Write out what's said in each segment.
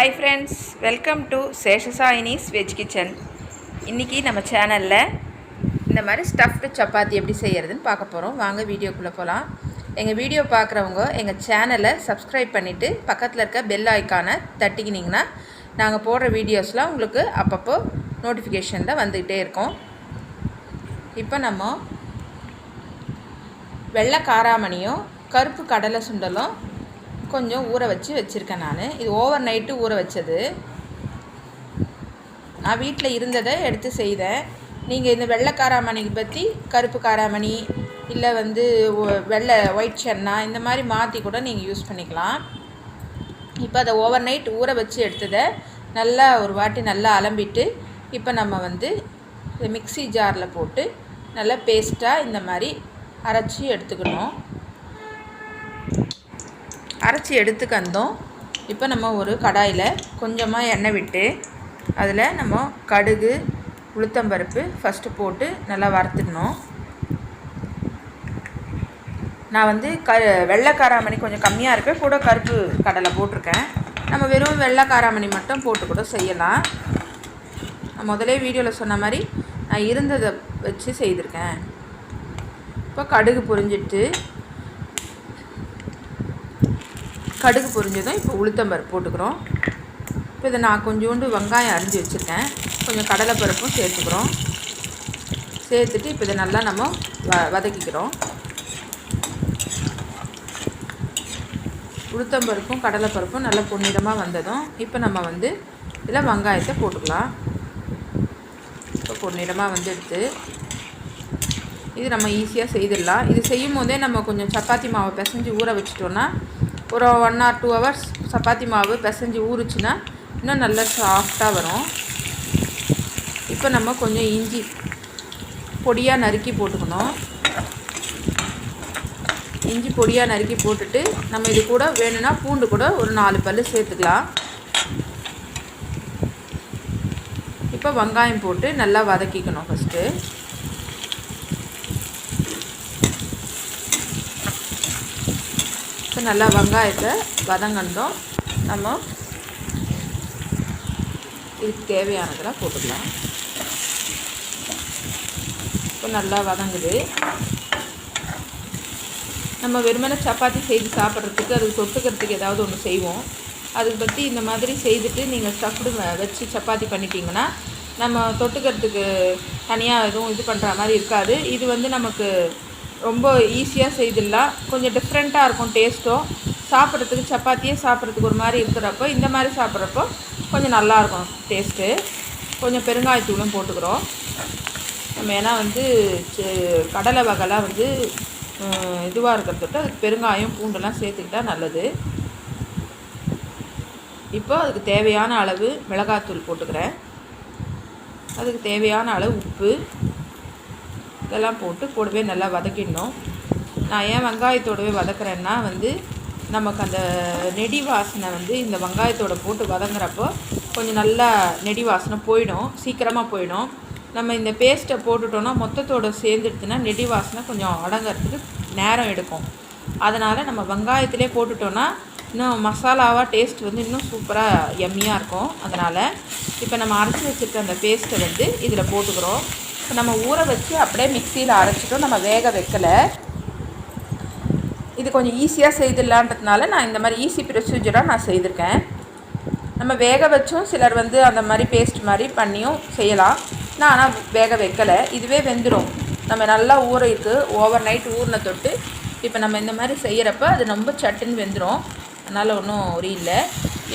Hi friends, welcome to Sesha sayinee veg kitchen. இன்னைக்கு நம்ம சேனல்ல இந்த மாதிரி ஸ்டஃப்டு சப்பாத்தி எப்படி செய்யறதுன்னு பார்க்க போறோம். வாங்க வீடியோக்குள்ள போலாம். எங்க வீடியோ பார்க்குறவங்க எங்க சேனலை சப்ஸ்கிரைப் பண்ணிட்டு பக்கத்துல இருக்க பெல் ஐகானை தட்டிக்கினீங்கன்னா நாங்க போடுற வீடியோஸ்லாம் உங்களுக்கு அப்பப்போ நோட்டிஃபிகேஷன்ல வந்துட்டே இருக்கும். இப்போ நம்ம வெள்ளை காராமணியும் கருப்பு கடலை சுண்டலும் கொஞ்சம் ஊற வச்சிருக்கேன். நான் இது ஓவர் நைட்டு ஊற வச்சது. நான் வீட்டில் இருந்ததை எடுத்து செய்தேன். நீங்கள் இந்த வெள்ளை காராமணிக்கு பற்றி கருப்பு காராமணி இல்லை வெள்ளை ஒயிட் சன்னா இந்த மாதிரி மாற்றி கூட நீங்கள் யூஸ் பண்ணிக்கலாம். இப்போ அதை ஓவர் நைட் ஊற வச்சு எடுத்ததை நல்லா ஒரு வாட்டி நல்லா அலம்பிட்டு இப்போ நம்ம இந்த மிக்ஸி ஜாரில் போட்டு நல்லா பேஸ்ட்டாக இந்த மாதிரி அரைச்சி எடுத்துக்கணும். அரைச்சி எடுத்துக்கந்தோம். இப்போ நம்ம ஒரு கடாயில் கொஞ்சமாக எண்ணெய் விட்டு அதில் நம்ம கடுகு உளுத்தம்பருப்பு ஃபஸ்ட்டு போட்டு நல்லா வறுத்துடணும். நான் வெள்ளை காராமணி கொஞ்சம் கம்மியாக இருக்குது, கூட கருப்பு கடலை போட்டிருக்கேன். நம்ம வெறும் வெள்ளை காராமணி மட்டும் போட்டு கூட செய்யலாம். நான் முதலே வீடியோவில் சொன்ன மாதிரி நான் இருந்ததை வச்சு செய்திருக்கேன். இப்போ கடுகு பொரிஞ்சதும் இப்போ உளுத்தம்பருப்பு போட்டுக்கிறோம். இப்போ இதை நான் கொஞ்சோண்டு வெங்காயம் அரிஞ்சு வச்சுருக்கேன், கொஞ்சம் கடலைப்பருப்பும் சேர்த்துக்கிறோம். சேர்த்துட்டு இப்போ இதை நல்லா நம்ம வதக்கிக்கிறோம். உளுத்தம்பருப்பும் கடலைப்பருப்பும் நல்லா பொன்னிறமாக வந்ததும் இப்போ நம்ம இதில் வெங்காயத்தை போட்டுக்கலாம். இப்போ பொன்னிறமாக எடுத்து இது நம்ம ஈஸியாக செய்திடலாம். இது செய்யும் போதே நம்ம கொஞ்சம் சப்பாத்தி மாவை பிசைஞ்சு ஊற வச்சிட்டோன்னா ஒரு 1 or 2 hours சப்பாத்தி மாவு பிசைஞ்சு ஊறுச்சுன்னா இன்னும் நல்லா சாஃப்டாக வரும். இப்போ நம்ம கொஞ்சம் இஞ்சி பொடியாக நறுக்கி போட்டுக்கணும். இஞ்சி பொடியாக நறுக்கி போட்டுட்டு நம்ம இது கூட வேணும்னா பூண்டு கூட ஒரு 4 பல் சேர்த்துக்கலாம். இப்போ வெங்காயம் போட்டு நல்லா வதக்கிக்கணும். ஃபஸ்ட்டு இப்போ நல்லா வெங்காயத்தை வதங்கணும். நம்ம இதுக்கு தேவையானதெல்லாம் போட்டுக்கலாம். இப்போ நல்லா வதங்குது. நம்ம வெறுமனே சப்பாத்தி செய்து சாப்பிட்றதுக்கு அதுக்கு தொட்டுக்கிறதுக்கு ஏதாவது ஒன்று செய்வோம். அதுக்கு பற்றி இந்த மாதிரி செய்துட்டு நீங்கள் ஸ்டஃப்டு வச்சு சப்பாத்தி பண்ணிட்டீங்கன்னா நம்ம தொட்டுக்கிறதுக்கு தனியாக எதுவும் இது பண்ணுற மாதிரி இருக்காது. இது நமக்கு ரொம்ப ஈஸியாக செய்திடலாம். கொஞ்சம் டிஃப்ரெண்ட்டாக இருக்கும் டேஸ்ட்டும். சாப்பிட்றதுக்கு சப்பாத்தியே சாப்பிட்றதுக்கு ஒரு மாதிரி இருக்கிறப்போ இந்த மாதிரி சாப்பிட்றப்போ கொஞ்சம் நல்லாயிருக்கும் டேஸ்ட்டு. கொஞ்சம் பெருங்காயத்தூளும் போட்டுக்கிறோம். நம்ம ஏன்னா கடலை வகைலாம் இதுவாக இருக்கிறதுட்டு அதுக்கு பெருங்காயம் பூண்டெல்லாம் சேர்த்துக்கிட்டால் நல்லது. இப்போ அதுக்கு தேவையான அளவு மிளகாத்தூள் போட்டுக்கிறேன். அதுக்கு தேவையான அளவு உப்பு இதெல்லாம் போட்டு கூடவே நல்லா வதக்கிடணும். நான் ஏன் வெங்காயத்தோடவே வதக்குறேன்னா நமக்கு அந்த நெடி வாசனை இந்த வெங்காயத்தோட போட்டு வதங்குறப்போ கொஞ்சம் நல்லா நெடி வாசனை போயிடும், சீக்கிரமாக போயிடும். நம்ம இந்த பேஸ்ட்டை போட்டுட்டோன்னா மொத்தத்தோடு சேர்ந்துடுச்சுன்னா நெடி வாசனை கொஞ்சம் அடங்கிறதுக்கு நேரம் எடுக்கும். அதனால் நம்ம வெங்காயத்திலே போட்டுட்டோன்னா இன்னும் மசாலாவாக டேஸ்ட் இன்னும் சூப்பராக எம்மியாக இருக்கும். அதனால் இப்போ நம்ம அரைச்சி வச்சுருக்க அந்த பேஸ்ட்டை இதில் போட்டுக்கிறோம். இப்போ நம்ம ஊற வச்சு அப்படியே மிக்சியில் அரைச்சிட்டோம், நம்ம வேக வைக்கலை. இது கொஞ்சம் ஈஸியாக செய்திடலான்றதுனால நான் இந்த மாதிரி ஈஸி ப்ரொசீஜராக நான் செய்திருக்கேன். நம்ம வேக வச்சும் சிலர் அந்த மாதிரி பேஸ்ட் மாதிரி பண்ணியும் செய்யலாம். நான் ஆனால் வேக வைக்கலை, இதுவே வெந்துடும். நம்ம நல்லா ஊறிருக்கு, ஓவர் நைட் ஊறின தொட்டு இப்போ நம்ம இந்த மாதிரி செய்கிறப்ப அது ரொம்ப சட்டுன்னு வெந்துடும். அதனால் ஒன்றும் ஒரு இல்லை.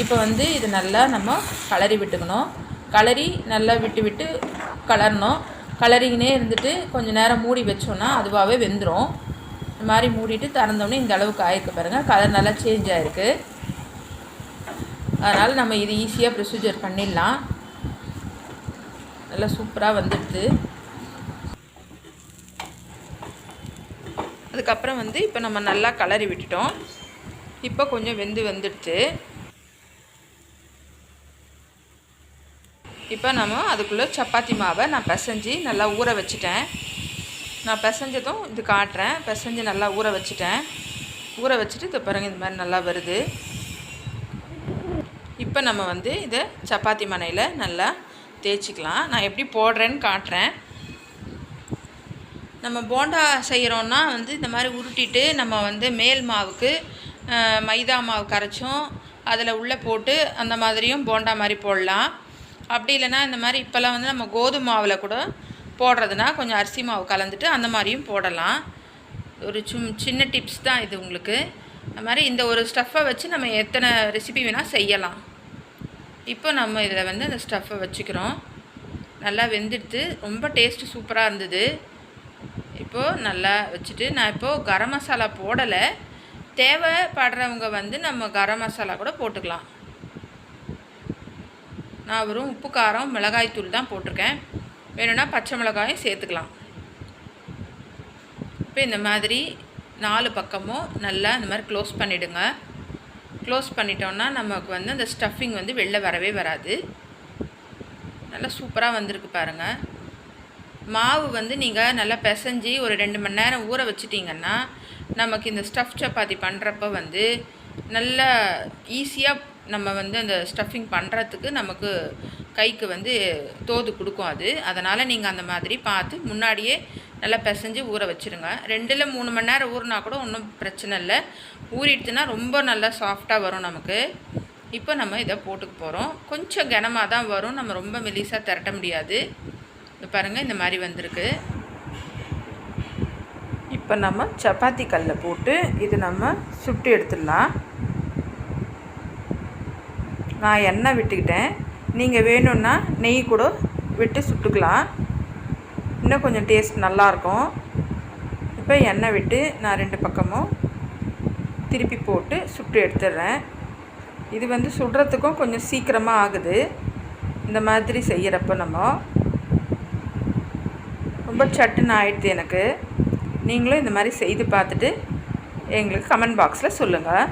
இப்போ இது நல்லா நம்ம கலரி விட்டுக்கணும். கலரி நல்லா விட்டு கலரணும். கலரிங்கனே இருந்துட்டு கொஞ்சம் நேரம் மூடி வச்சோன்னா அதுவாகவே வெந்துடும். இந்த மாதிரி மூடிட்டு திறந்தோடனே இந்த அளவுக்கு ஆயிருக்கு பாருங்கள், கலர் நல்லா சேஞ்ச் ஆகிருக்கு. அதனால் நம்ம இது ஈஸியாக ப்ரொசீஜர் பண்ணிடலாம். நல்லா சூப்பராக வந்துடுது. அதுக்கப்புறம் இப்போ நம்ம நல்லா கலரி விட்டுட்டோம். இப்போ கொஞ்சம் வந்துடுச்சு. இப்போ நம்ம அதுக்குள்ளே சப்பாத்தி மாவை நான் பிசைஞ்சு நல்லா ஊற வச்சுட்டேன். நான் பிசைஞ்சதும் இது காட்டுறேன். பிசைஞ்சு நல்லா ஊற வச்சுட்டேன். ஊற வச்சுட்டு இதை பாருங்கள், இந்த மாதிரி நல்லா வருது. இப்போ நம்ம வந்து இதை சப்பாத்தி மணையில் நல்லா தேய்ச்சிக்கலாம். நான் எப்படி போடுறேன்னு காட்டுறேன். நம்ம போண்டா செய்கிறோன்னா வந்து இந்த மாதிரி உருட்டிட்டு நம்ம வந்து மேல் மாவுக்கு மைதா மாவு கரைச்சும் அதில் உள்ளே போட்டு அந்த மாதிரியும் போண்டா மாதிரி போடலாம். அப்படி இல்லைன்னா இந்த மாதிரி இப்போல்லாம் வந்து நம்ம கோதுமை மாவில் கூட போடுறதுனா கொஞ்சம் அரிசி மாவு கலந்துட்டு அந்த மாதிரியும் போடலாம். ஒரு சின்ன டிப்ஸ் தான் இது உங்களுக்கு. அது மாதிரி இந்த ஒரு ஸ்டஃப்பை வச்சு நம்ம எத்தனை ரெசிபி வேணால் செய்யலாம். இப்போ நம்ம இதில் வந்து அந்த ஸ்டஃப்பை வச்சுக்கிறோம். நல்லா வெந்துடுத்து, ரொம்ப டேஸ்ட்டு சூப்பராக இருந்தது. இப்போது நல்லா வச்சுட்டு நான் இப்போது கரம் மசாலா போடலை. தேவைப்படுறவங்க வந்து நம்ம கரம் மசாலா கூட போட்டுக்கலாம். நான் வெறும் உப்பு காரம் மிளகாய் தூள் தான் போட்டிருக்கேன். வேணும்னா பச்சை மிளகாயும் சேர்த்துக்கலாம். இப்போ இந்த மாதிரி 4 பக்கமும் நல்லா இந்த மாதிரி க்ளோஸ் பண்ணிவிடுங்க. க்ளோஸ் பண்ணிட்டோன்னா நமக்கு வந்து அந்த ஸ்டஃபிங் வந்து வெளில வரவே வராது. நல்லா சூப்பராக வந்திருக்கு பாருங்கள். மாவு வந்து நீங்கள் நல்லா பிசைஞ்சி ஒரு 2 மணி நேரம் ஊற வச்சிட்டிங்கன்னா நமக்கு இந்த ஸ்டஃப் சப்பாத்தி பண்ணுறப்ப வந்து நல்லா ஈஸியாக நம்ம வந்து அந்த ஸ்டஃபிங் பண்ணுறதுக்கு நமக்கு கைக்கு வந்து தோது கொடுக்கும் அது. அதனால் நீங்கள் அந்த மாதிரி பார்த்து முன்னாடியே நல்லா பிசைஞ்சு ஊற வச்சுருங்க. 2-3 மணி நேரம் ஊறினா கூட ஒன்றும் பிரச்சனை இல்லை. ஊறிடுச்சுன்னா ரொம்ப நல்லா சாஃப்டாக வரும் நமக்கு. இப்போ நம்ம இதை போட்டுக்க போகிறோம். கொஞ்சம் கனமாக தான் வரும், நம்ம ரொம்ப மெலிசாக திரட்ட முடியாது. இது பாருங்கள், இந்த மாதிரி வந்திருக்கு. இப்போ நம்ம சப்பாத்தி கல்லில் போட்டு இது நம்ம சுட்டு எடுத்துடலாம். நான் எண்ணெய் விட்டுக்கிட்டேன். நீங்கள் வேணும்னா நெய் கூட விட்டு சுட்டுக்கலாம், இன்னும் கொஞ்சம் டேஸ்ட் நல்லாயிருக்கும். இப்போ எண்ணெய் விட்டு நான் 2 பக்கமும் திருப்பி போட்டு சுட்டு எடுத்துடுறேன். இது வந்து சுடுறதுக்கும் கொஞ்சம் சீக்கிரமாக ஆகுது இந்த மாதிரி செய்கிறப்ப. நம்ம ரொம்ப சட்டுன்னு ஆகிடுது எனக்கு. நீங்களும் இந்த மாதிரி செய்து பார்த்துட்டு எங்களுக்கு கமெண்ட் பாக்ஸில் சொல்லுங்கள்.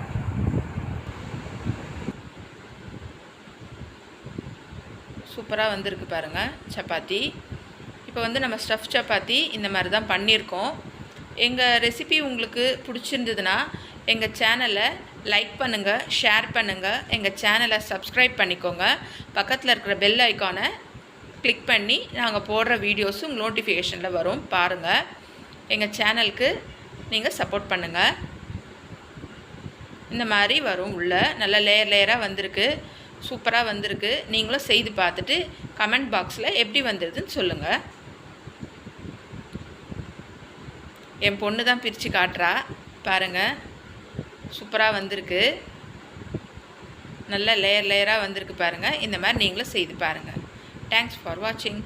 சூப்பராக வந்திருக்கு பாருங்கள் சப்பாத்தி. இப்போ வந்து நம்ம ஸ்டஃப் சப்பாத்தி இந்த மாதிரி தான் பண்ணியிருக்கோம். எங்கள் ரெசிபி உங்களுக்கு பிடிச்சிருந்ததுன்னா எங்கள் சேனலை லைக் பண்ணுங்கள், ஷேர் பண்ணுங்கள், எங்கள் சேனலை சப்ஸ்கிரைப் பண்ணிக்கோங்க. பக்கத்தில் இருக்கிற பெல் ஐக்கானை கிளிக் பண்ணி நாங்கள் போடுற வீடியோஸும் உங்கள் நோட்டிஃபிகேஷனில் வரும். பாருங்கள், எங்கள் சேனலுக்கு நீங்கள் சப்போர்ட் பண்ணுங்கள். இந்த மாதிரி வரும். உள்ள நல்லா லேயராக வந்திருக்கு, சூப்பராக வந்திருக்கு. நீங்களும் செய்து பார்த்துட்டு கமெண்ட் பாக்ஸில் எப்படி வந்ததுன்னு சொல்லுங்கள். என் பொண்ணு தான் பிரித்து காட்டுறா பாருங்கள். சூப்பராக வந்திருக்கு, நல்ல லேயராக வந்திருக்கு பாருங்கள். இந்த மாதிரி நீங்களும் செய்து பாருங்கள். தேங்க்ஸ் ஃபார் வாட்சிங்.